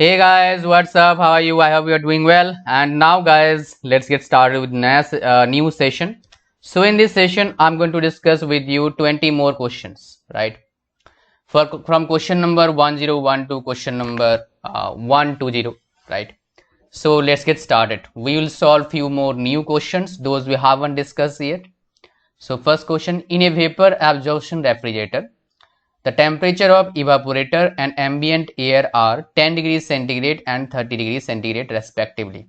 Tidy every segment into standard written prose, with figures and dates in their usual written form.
Hey guys, what's up? How are you? I hope you're doing well. And now, guys, let's get started with new session. So, in this session, I'm going to discuss with you 20 more questions, right? From question number 101 to question number 120, right? So, let's get started. We will solve few more new questions, those we haven't discussed yet. So, first question: in a vapor absorption refrigerator, the temperature of evaporator and ambient air are 10 degrees centigrade and 30 degrees centigrade respectively.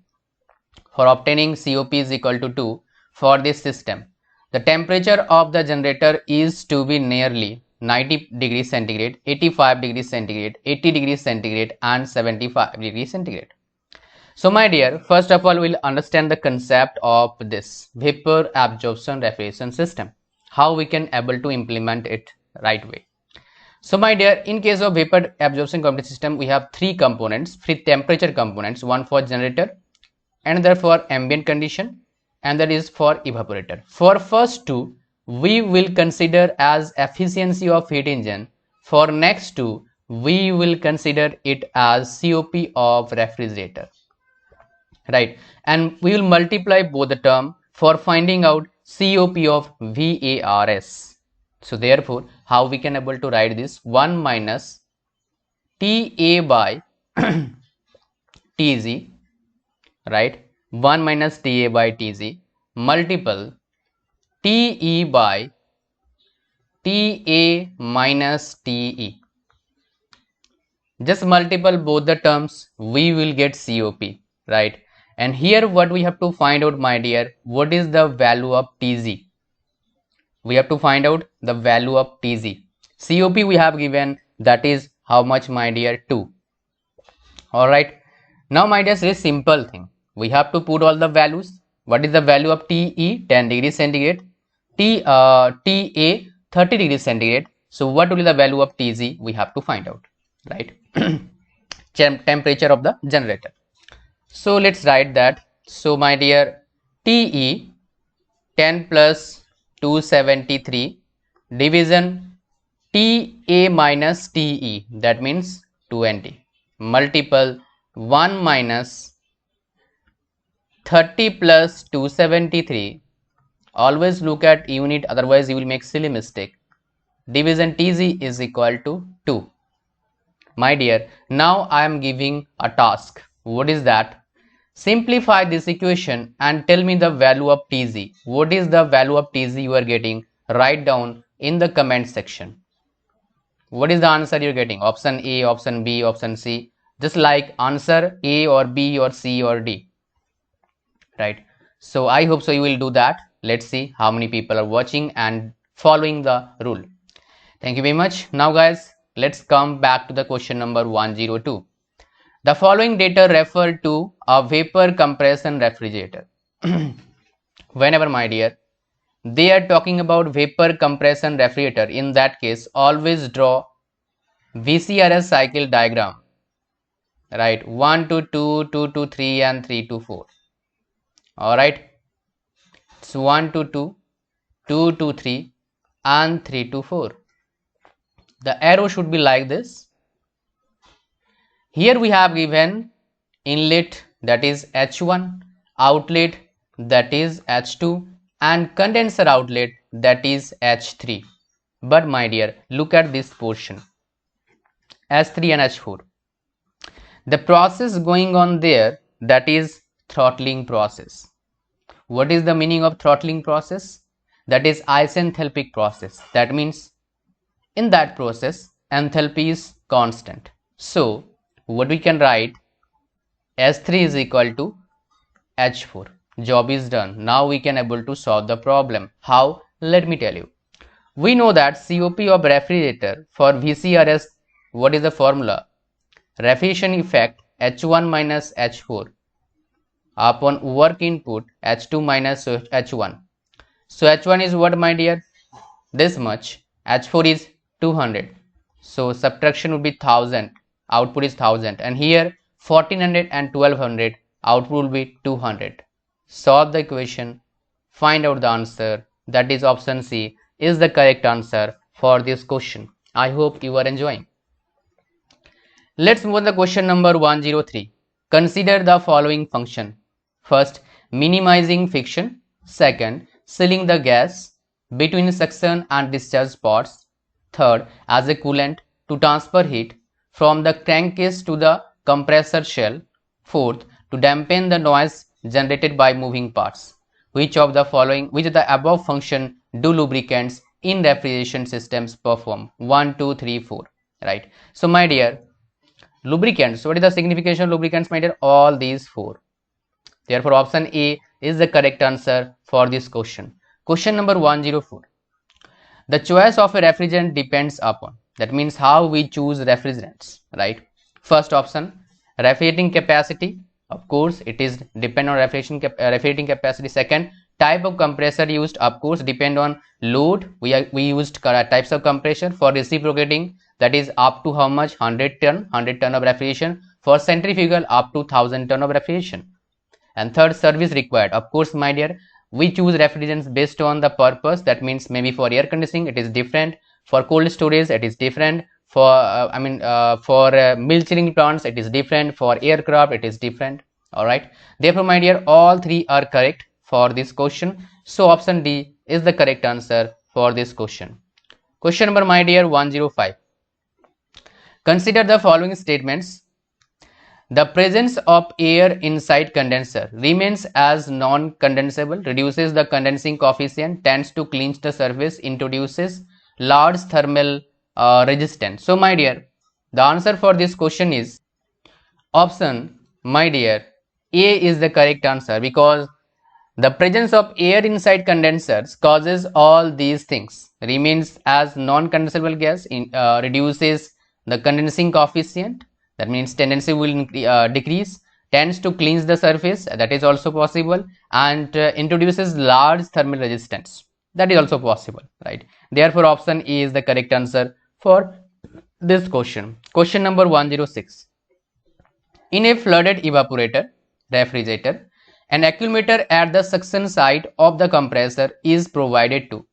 For obtaining COP is equal to 2 for this system, the temperature of the generator is to be nearly 90 degrees centigrade, 85 degrees centigrade, 80 degrees centigrade and 75 degrees centigrade. So my dear, first of all, we'll understand the concept of this vapor absorption refrigeration system, how we can able to implement it right way. So my dear, in case of vapor absorption component system, we have three components, three temperature components, one for generator, another for ambient condition, and that is for evaporator. For first two, we will consider as efficiency of heat engine. For next two, we will consider it as COP of refrigerator, right? And we will multiply both the term for finding out COP of VARS. So therefore, how we can able to write this? 1 minus TA by Tz, right? 1 minus TA by Tz multiple Te by Ta minus Te. Just multiple both the terms, we will get COP, right? And here what we have to find out, my dear, what is the value of Tz? We have to find out the value of Tz. COP we have given, that is how much, my dear? 2. Alright. Now my dear, this simple thing. We have to put all the values. What is the value of Te? 10 degrees centigrade. Ta 30 degrees centigrade. So what will be the value of Tz? We have to find out, right? Temperature of the generator. So let's write that. So my dear, Te 10 plus 273 division Ta minus Te, that means 20, multiple 1 minus 30 plus 273. Always look at unit, otherwise you will make silly mistake. Division Tz is equal to 2. My dear, now I am giving a task. What is that? Simplify this equation and tell me the value of Tz. What is the value of Tz you are getting? Write down in the comment section. What is the answer you're getting? Option A, option B, option C. Just like answer A or B or C or D. Right. So I hope so you will do that. Let's see how many people are watching and following the rule. Thank you very much. Now guys, let's come back to the question number 102. The following data refer to a vapor compression refrigerator. Whenever, my dear, they are talking about vapor compression refrigerator, in that case, always draw VCRS cycle diagram, right? 1 to 2, 2 to 3 and 3 to 4. Alright. So 1 to 2, 2 to 3 and 3 to 4. The arrow should be like this. Here we have given inlet, that is H1, outlet, that is H2, and condenser outlet, that is H3. But my dear, look at this portion, H3 and H4. The process going on there, that is throttling process. What is the meaning of throttling process? That is isenthalpic process. That means in that process, enthalpy is constant. So what we can write, S3 is equal to H4. Job is done. Now we can able to solve the problem. How? Let me tell you. We know that COP of refrigerator for VCRS, what is the formula? Refrigeration effect H1 minus H4 upon work input H2 minus H1. So H1 is what, my dear? This much. H4 is 200. So subtraction would be 1000. Output is 1000, and here 1400 and 1200, output will be 200. Solve the equation, find out the answer. That is option C is the correct answer for this question. I hope you are enjoying. Let's move on to question number 103. Consider the following function. First, minimizing friction. Second, sealing the gas between suction and discharge spots. Third, as a coolant to transfer heat from the crankcase to the compressor shell. Fourth, to dampen the noise generated by moving parts. Which of the above function do lubricants in refrigeration systems perform? 1, 2, 3, 4. Right. So my dear, lubricants, what is the signification of lubricants, my dear? All these four. Therefore option A is the correct answer for this question. Question number 104. The choice of a refrigerant depends upon, that means how we choose refrigerants, right? First option, refrigerating capacity. Of course it is depend on refrigerating capacity. Second, type of compressor used. Of course depend on load. We used types of compressor. For reciprocating, that is up to how much? 100 ton of refrigeration. For centrifugal, up to 1000 ton of refrigeration. And third, service required. Of course my dear, we choose refrigerants based on the purpose. That means maybe for air conditioning it is different, for cold storage it is different, for milk chilling plants it is different, for aircraft it is different. All right, therefore my dear, all three are correct for this question. So option D is the correct answer for this question. Question number, my dear, 105. Consider the following statements. The presence of air inside condenser remains as non-condensable, reduces the condensing coefficient, tends to cleanse the surface, introduces large thermal resistance. So my dear, the answer for this question is option, my dear, A is the correct answer, because the presence of air inside condensers causes all these things. Remains as non-condensable gas, reduces the condensing coefficient, that means tendency will decrease, tends to cleanse the surface, that is also possible, and introduces large thermal resistance, that is also possible, right? Therefore option A is the correct answer for this question. Question number 106. In a flooded evaporator refrigerator, an accumulator at the suction side of the compressor is provided to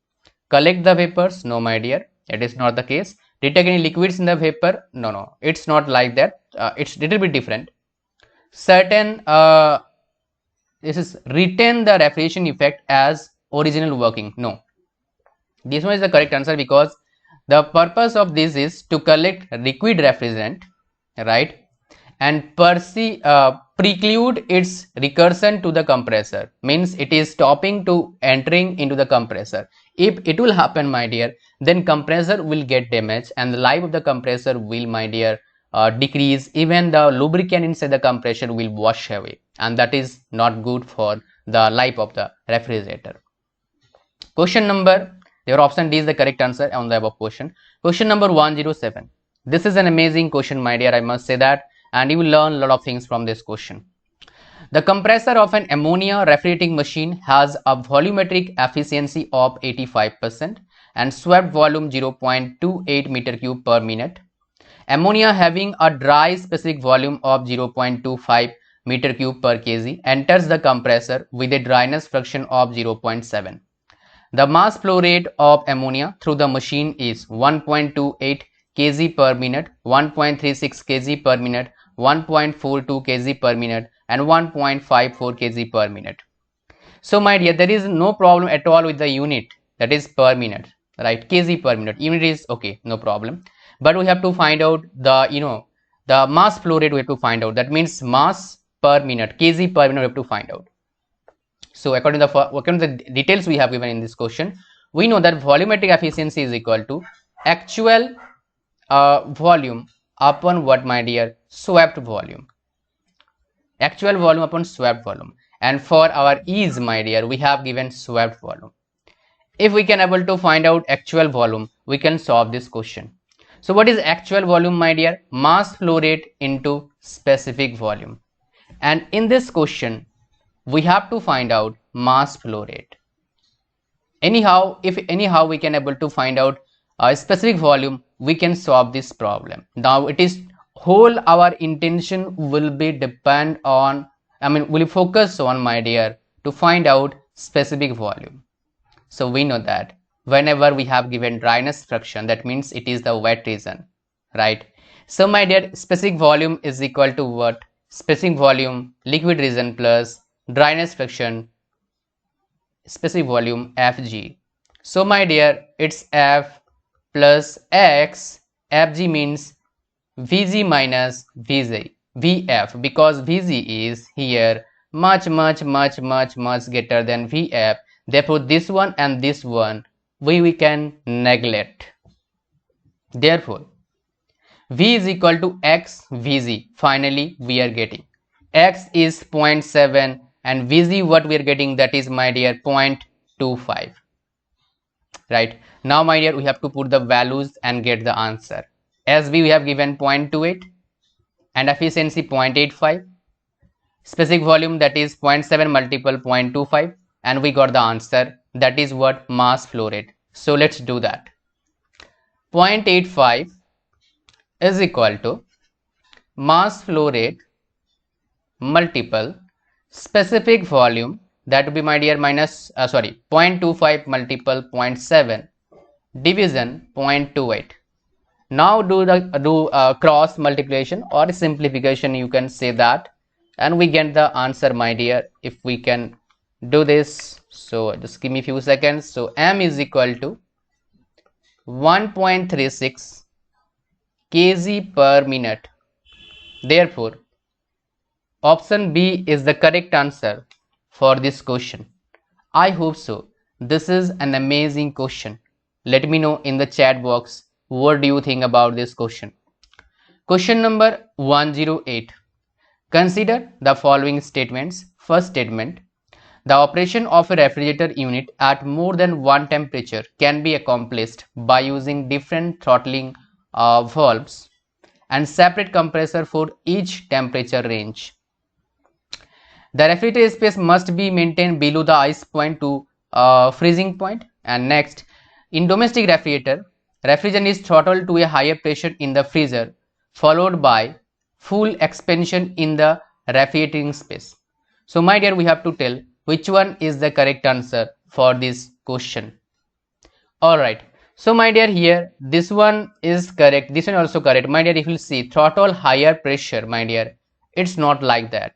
collect the vapors. No my dear, it is not the case. Detect any liquids in the vapor. No, it's not like that. It's little bit different. Certain this is retain the refrigeration effect as original working. No, this one is the correct answer, because the purpose of this is to collect liquid refrigerant, right, and preclude its recursion to the compressor. Means it is stopping to entering into the compressor. If it will happen, my dear, then compressor will get damaged and the life of the compressor will, my dear, decrease. Even the lubricant inside the compressor will wash away, and that is not good for the life of the refrigerator. Question number, your option D is the correct answer on the above question. Question number 107. This is an amazing question, my dear, I must say that, and you will learn a lot of things from this question. The compressor of an ammonia refrigerating machine has a volumetric efficiency of 85% and swept volume 0.28 meter cube per minute. Ammonia having a dry specific volume of 0.25 meter cube per kg enters the compressor with a dryness fraction of 0.7. The mass flow rate of ammonia through the machine is 1.28 kg per minute, 1.36 kg per minute, 1.42 kg per minute and 1.54 kg per minute. So my dear, there is no problem at all with the unit, that is per minute, right? Kg per minute, unit is okay, no problem, but we have to find out the the mass flow rate. We have to find out, that means mass per minute, kg per minute we have to find out. So according to the details we have given in this question, we know that volumetric efficiency is equal to actual volume upon what, my dear? Swept volume. Actual volume upon swept volume. And for our ease, my dear, we have given swept volume. If we can able to find out actual volume, we can solve this question. So what is actual volume, my dear? Mass flow rate into specific volume. And in this question, we have to find out mass flow rate. Anyhow, if anyhow we can able to find out a specific volume, we can solve this problem. Now it is whole our intention will be depend on, will focus on, my dear, to find out specific volume. So we know that whenever we have given dryness fraction, that means it is the wet region, right? So my dear, specific volume is equal to what? Specific volume, liquid region plus dryness fraction, specific volume Fg. So my dear, it's F plus X. Fg means Vg minus Vf, because Vg is here much greater than Vf. Therefore this one and this one we can neglect. Therefore V is equal to X Vg. Finally we are getting X is 0.7 and Vg what we are getting, that is my dear 0.25. Right, now my dear, we have to put the values and get the answer. As we have given 0.28 and efficiency 0.85, specific volume that is 0.7 multiple 0.25, and we got the answer, that is what? Mass flow rate. So let's do that. 0.85 is equal to mass flow rate multiple specific volume, that would be my dear minus 0.25 multiple 0.7 division 0.28. Now do cross multiplication or simplification, you can say that, and we get the answer my dear, if we can do this. So just give me a few seconds. So m is equal to 1.36 kg per minute. Therefore option B is the correct answer for this question. I hope so. This is an amazing question. Let me know in the chat box, what do you think about this question? Question number 108. Consider the following statements. First statement: the operation of a refrigerator unit at more than one temperature can be accomplished by using different throttling valves and separate compressor for each temperature range. The refrigerator space must be maintained below the ice point to freezing point. And next, in domestic refrigerator, refrigerant is throttled to a higher pressure in the freezer, followed by full expansion in the refrigerating space. So my dear, we have to tell which one is the correct answer for this question. Alright, so my dear, here this one is correct, this one also correct. My dear, if you see throttle higher pressure, my dear, it's not like that.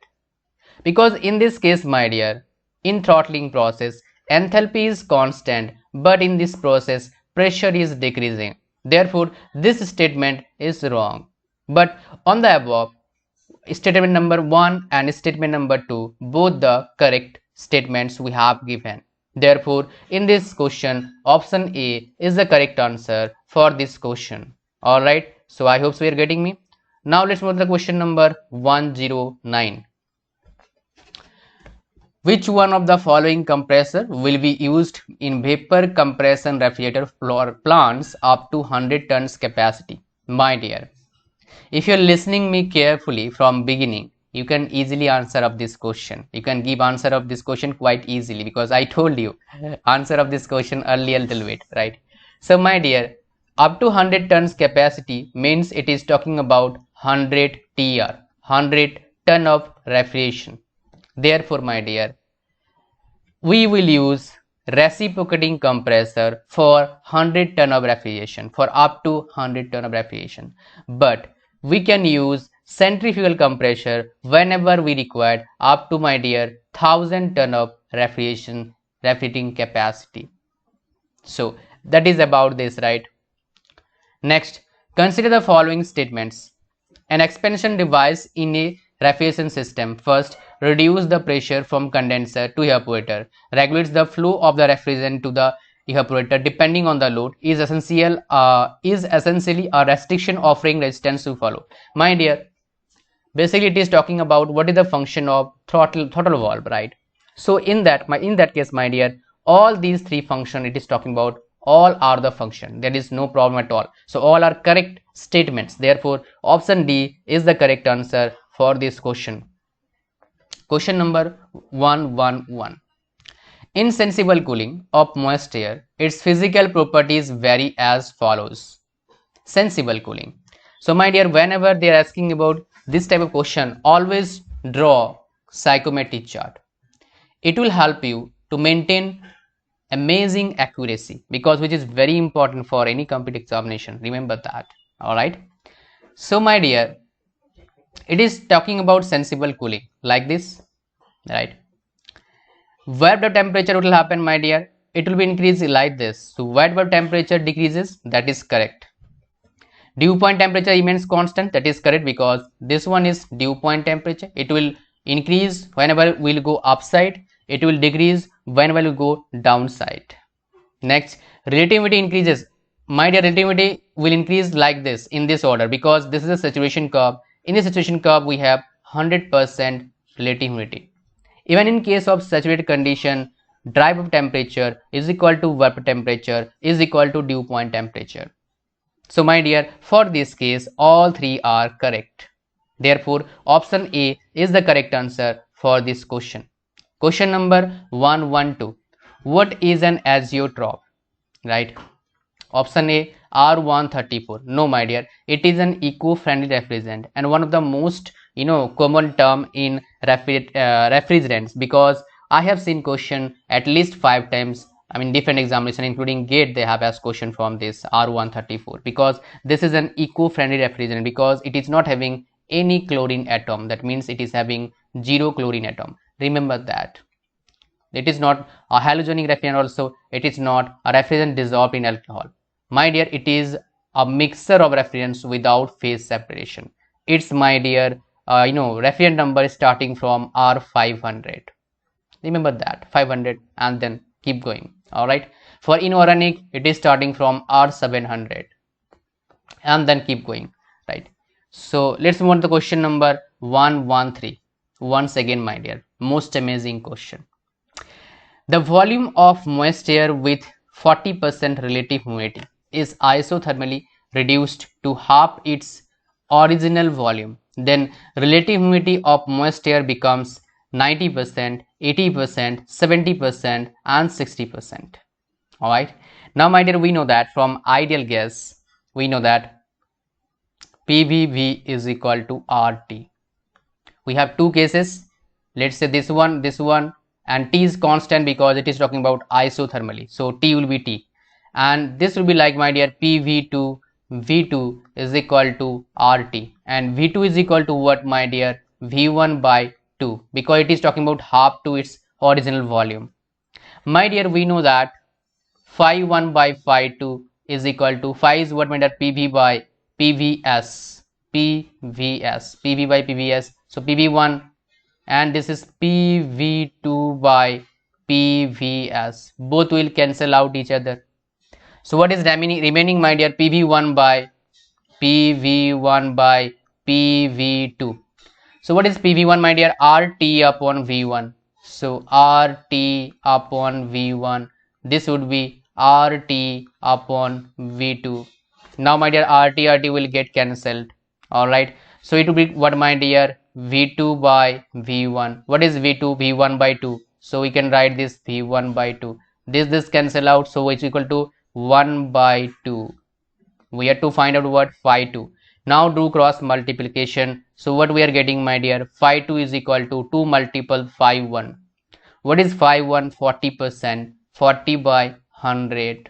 Because in this case my dear, in throttling process enthalpy is constant, but in this process pressure is decreasing. Therefore this statement is wrong. But on the above, statement number 1 and statement number 2, both the correct statements we have given. Therefore in this question option A is the correct answer for this question. Alright, so I hope so you are getting me. Now let's move to the question number 109. Which one of the following compressor will be used in vapor compression refrigerator plants up to 100 tons capacity? My dear, if you are listening me carefully from beginning, you can easily answer of this question. You can give answer of this question quite easily, because I told you answer of this question earlier a little bit, right? So my dear, up to 100 tons capacity means it is talking about 100 TR, 100 ton of refrigeration. Therefore my dear, we will use reciprocating compressor for 100 ton of refrigeration, for up to 100 ton of refrigeration. But we can use centrifugal compressor whenever we require up to my dear 1000 ton of refrigerating capacity. So that is about this, right? Next, consider the following statements. An expansion device in a refrigeration system first reduce the pressure from condenser to evaporator, regulates the flow of the refrigerant to the evaporator depending on the load, is essentially a restriction offering resistance to follow. My dear, basically it is talking about what is the function of throttle valve, right? So in that case my dear, all these three functions it is talking about, all are the function. There is no problem at all. So all are correct statements. Therefore option D is the correct answer for this question. Question number 111. In sensible cooling of moist air, its physical properties vary as follows. Sensible cooling. So my dear, whenever they are asking about this type of question, always draw psychometric chart. It will help you to maintain amazing accuracy, because which is very important for any competitive examination. Remember that. Alright. So my dear, it is talking about sensible cooling like this, right? Where the temperature will happen, my dear, it will be increased like this. So where the temperature decreases, that is correct. Dew point temperature remains constant, that is correct, because this one is dew point temperature. It will increase whenever we'll go upside, it will decrease whenever we go downside. Next, relativity increases. My dear, relativity will increase like this in this order, because this is a saturation curve. In the saturation curve we have 100% relative humidity. Even in case of saturated condition, dry bulb temperature is equal to vapor temperature is equal to dew point temperature. So my dear, for this case all three are correct. Therefore option A is the correct answer for this question. Question number 112. What is an azeotrope? Right? Option A, R134. No my dear, it is an eco-friendly refrigerant and one of the most common term in refrigerants, because I have seen question at least 5 times. I mean different examination including GATE, they have asked question from this R134, because this is an eco-friendly refrigerant, because it is not having any chlorine atom. That means it is having 0 chlorine atom. Remember that. It is not a halogenic refrigerant, also it is not a refrigerant dissolved in alcohol. My dear, it is a mixture of refrigerants without phase separation. It's my dear refrigerant number starting from R500. Remember that 500 and then keep going. All right, for inorganic it is starting from R700 and then keep going, right? So let's move on to question number 113. Once again my dear, most amazing question. The volume of moist air with 40% relative humidity is isothermally reduced to half its original volume. Then relative humidity of moist air becomes 90%, 80%, 70% and 60%. Alright. Now my dear, we know that from ideal gas, we know that PVV is equal to RT. We have two cases. Let's say this one, and T is constant because it is talking about isothermally. So T will be T. And this will be like my dear PV2, V2 is equal to RT. And V2 is equal to what my dear? V1 by 2, because it is talking about half to its original volume. My dear, we know that phi 1 by phi 2 is equal to phi is what my dear? PV by PVS. PV by PVS. So PV1 and this is PV2 by PVS. Both will cancel out each other. So what is remaining my dear? PV1 by PV2. So what is PV1 my dear? RT upon V1. So RT upon V1. This would be RT upon V2. Now my dear, RT will get cancelled. Alright. So it will be what my dear? V2 by V1. What is V2? V1 by 2. So we can write this V1 by 2. This cancel out. So it's equal to 1 by 2. We have to find out what? Phi 2. Now do cross multiplication. So what we are getting my dear? Phi 2 is equal to 2 multiple phi 1. What is phi 1? 40%. 40 by 100.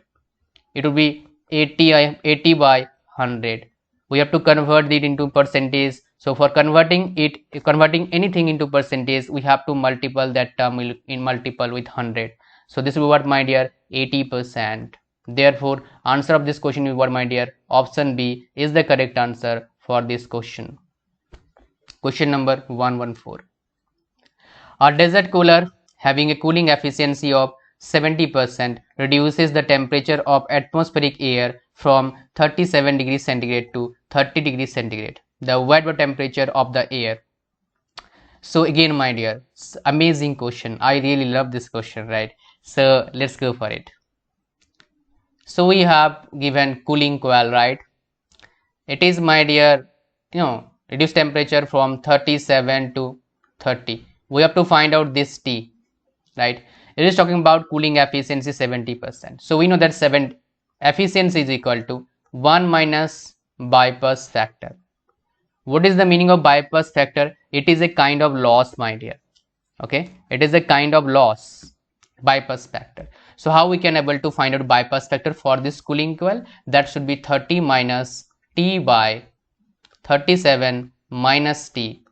It will be 80 by 100. We have to convert it into percentage. So for converting anything into percentage, we have to multiply that term in multiple with 100. So this is what my dear? 80%. Therefore answer of this question is what my dear? Option B is the correct answer for this question. Question number 114. A desert cooler having a cooling efficiency of 70% reduces the temperature of atmospheric air from 37 degrees centigrade to 30 degrees centigrade. The vapor temperature of the air. So again my dear, amazing question. I really love this question, right? So let's go for it. So we have given cooling coil, right? It is my dear, reduce temperature from 37 to 30. We have to find out this T, right? It is talking about cooling efficiency 70%. So we know that efficiency is equal to 1 minus bypass factor. What is the meaning of bypass factor? It is a kind of loss, my dear. Okay, it is a kind of loss, bypass factor. So how we can able to find out bypass factor for this cooling coil? That should be 30 minus T by 37 minus t.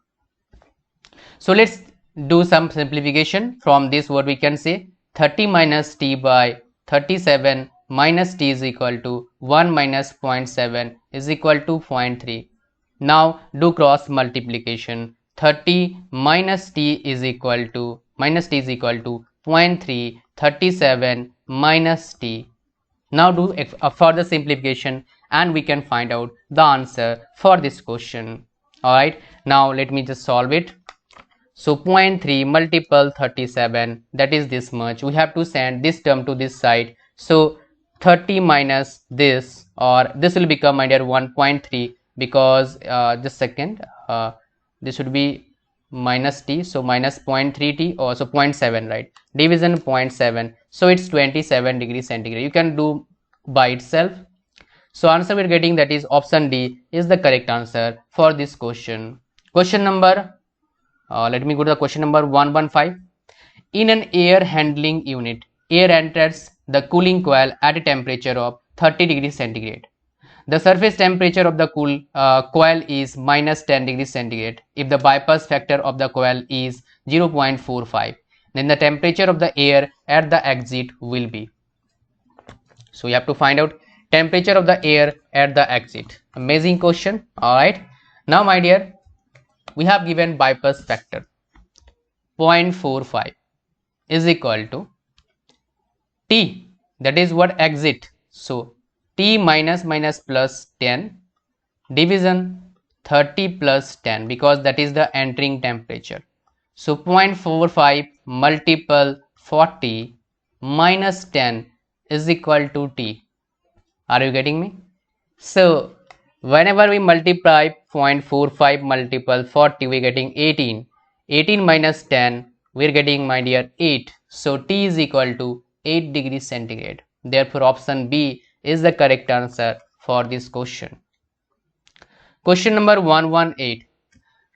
So let's do some simplification. From this what we can say, 30 minus t by 37 minus t is equal to 1 minus 0.7 is equal to 0.3. Now do cross multiplication. 30 minus t is equal to 0.3, 37 minus t. Now do a further simplification and we can find out the answer for this question. Alright, now let me just solve it. So 0.3 multiple 37, that is this much. We have to send this term to this side. So 30 minus this, or this will become, my dear, 1.3, because just second, this should be minus t, so minus 0.3 t, or so 0.7, right? Division 0.7, so it's 27 degrees centigrade. You can do by itself. So answer we're getting, that is option D is the correct answer for this question. Question number, let me go to the question number 115. In an air handling unit, air enters the cooling coil at a temperature of 30 degrees centigrade. The surface temperature of the coil is minus 10 degrees centigrade. If the bypass factor of the coil is 0.45, then the temperature of the air at the exit will be. So you have to find out temperature of the air at the exit. Amazing question. Alright. Now my dear, we have given bypass factor 0.45 is equal to T, that is what, exit. So T minus plus 10 division 30 plus 10, because that is the entering temperature. So 0.45 multiple 40 minus 10 is equal to T. Are you getting me? So whenever we multiply 0.45 multiple 40, we are getting 18. 18 minus 10, we are getting, my dear, 8. So T is equal to 8 degrees centigrade. Therefore option B is the correct answer for this question. Question number 118.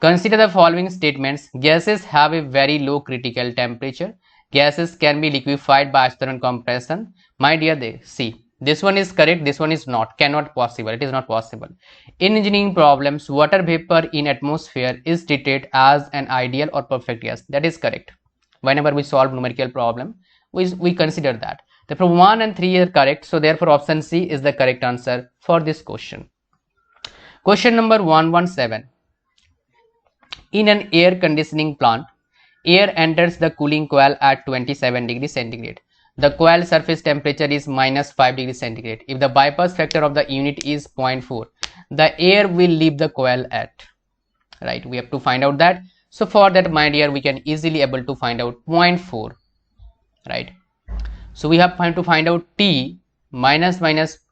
Consider the following statements. Gases have a very low critical temperature. Gases can be liquefied by Aston compression. My dear, they see, this one is correct, this one is not, cannot possible, it is not possible. In engineering problems, water vapor in atmosphere is treated as an ideal or perfect gas. That is correct. Whenever we solve numerical problem, we consider that. Therefore 1 and 3 are correct. So therefore option C is the correct answer for this question. Question number 117. In an air conditioning plant, air enters the cooling coil at 27 degrees centigrade. The coil surface temperature is minus 5 degrees centigrade. If the bypass factor of the unit is 0.4, the air will leave the coil at, right? We have to find out that. So for that, my dear, we can easily able to find out 0.4, right? So we have to find out T minus,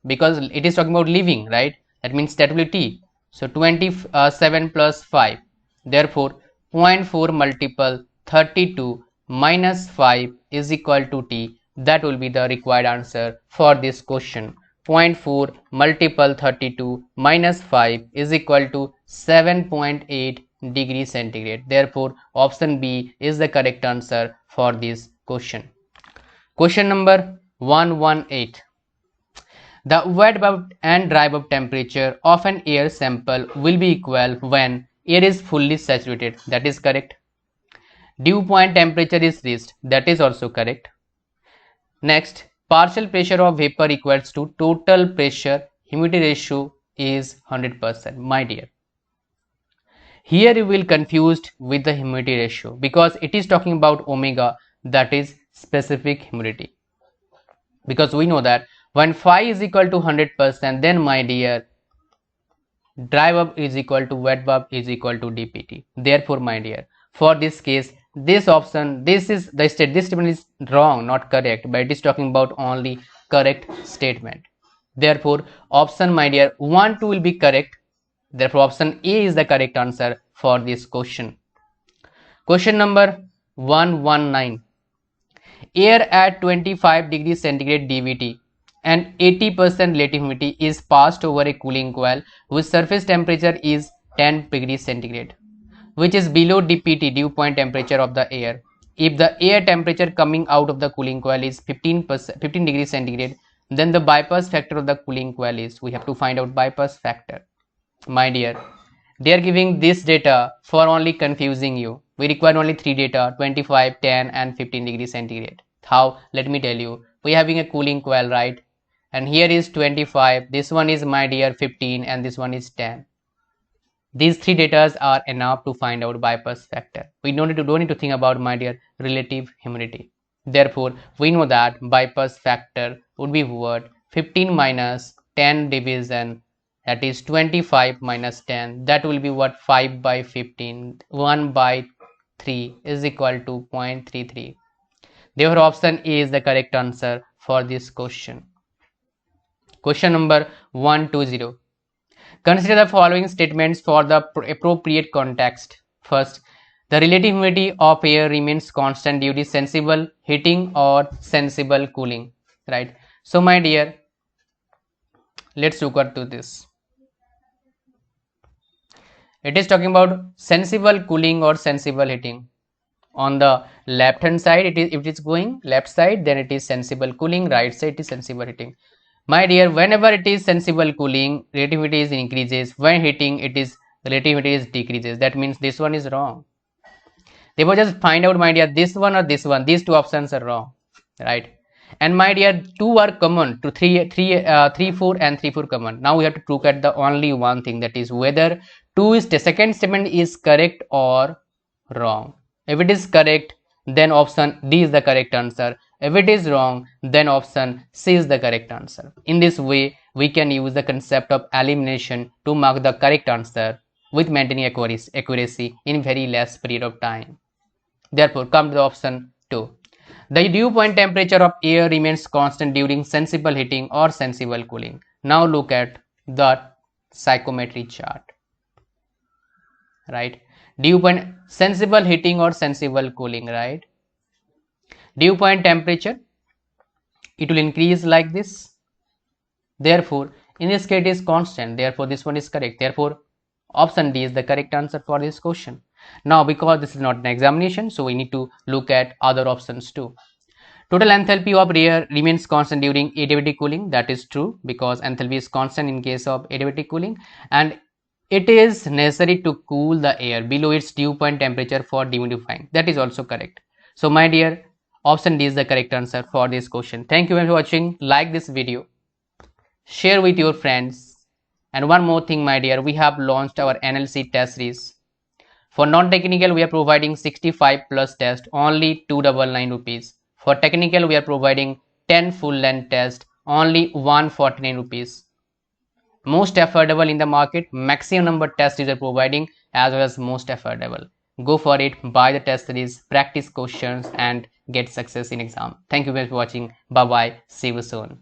because it is talking about leaving, right? That means that will be T. So 27 plus 5. Therefore 0.4 multiple 32 minus 5 is equal to T. That will be the required answer for this question. 0.4 multiple 32 minus 5 is equal to 7.8 degrees centigrade. Therefore option B is the correct answer for this question. Question number 118. The wet bulb and dry bulb temperature of an air sample will be equal when air is fully saturated. That is correct. Dew point temperature is reached. That is also correct. Next, partial pressure of vapor equals to total pressure. Humidity ratio is 100%. My dear, here you will confused with the humidity ratio, because it is talking about omega, that is specific humidity. Because we know that when phi is equal to 100%, then my dear, dry bulb is equal to wet bulb is equal to dpt. Therefore my dear, for this case, this option, this statement is wrong, not correct, but it is talking about only correct statement. Therefore option, my dear, 1, 2 will be correct. Therefore option A is the correct answer for this question. Question number 119. Air at 25 degrees centigrade dVT and 80% relative humidity is passed over a cooling coil whose surface temperature is 10 degrees centigrade, which is below dpt, dew point temperature of the air. If the air temperature coming out of the cooling coil is 15 degrees centigrade, then the bypass factor of the cooling coil is, we have to find out bypass factor. My dear, They are giving this data for only confusing you. We require only 3 data, 25, 10 and 15 degrees centigrade. How? Let me tell you. We are having a cooling coil, right? And here is 25, this one is, my dear, 15 and this one is 10. These 3 data are enough to find out bypass factor. We don't need to think about, my dear, relative humidity. Therefore, we know that bypass factor would be what? 15 minus 10 division, that is 25 minus 10, that will be what? 5 by 15, 1 by 3 is equal to 0.33. Therefore, option A is the correct answer for this question. Question number 120. Consider the following statements for the appropriate context. First, the relative humidity of air remains constant due to sensible heating or sensible cooling, right? So, my dear, let's look at to this. It is talking about sensible cooling or sensible heating. On the left hand side, if it is going left side, then it is sensible cooling. Right side, it is sensible heating. My dear, whenever it is sensible cooling, relativity is increases. When heating, it is relativity is decreases. That means this one is wrong. Therefore, just find out, my dear, this one or this one. These two options are wrong, right? And my dear, 2 are common to 3, 4 and 3, 4 common. Now we have to look at the only one thing, that is whether 2 is the second statement is correct or wrong. If it is correct, then option D is the correct answer. If it is wrong, then option C is the correct answer. In this way, we can use the concept of elimination to mark the correct answer with maintaining accuracy in very less period of time. Therefore, come to the option 2. The dew point temperature of air remains constant during sensible heating or sensible cooling. Now look at the psychrometry chart, right? Dew point, sensible heating or sensible cooling, right? Dew point temperature, it will increase like this. Therefore, in this case it is constant. Therefore, this one is correct. Therefore, option D is the correct answer for this question. Now, because this is not an examination, so we need to look at other options too. Total enthalpy of air remains constant during adiabatic cooling. That is true, because enthalpy is constant in case of adiabatic cooling, and it is necessary to cool the air below its dew point temperature for dehumidifying. That is also correct. So, my dear, option D is the correct answer for this question. Thank you very much for watching. Like this video, share with your friends, and one more thing, my dear, we have launched our NLC test series. For non-technical, we are providing 65 plus test, only 299 rupees. For technical, we are providing 10 full length test, only 149 rupees. Most affordable in the market, maximum number test is providing, as well as most affordable. Go for it, buy the test series, practice questions and get success in exam. Thank you very much for watching. Bye bye. See you soon.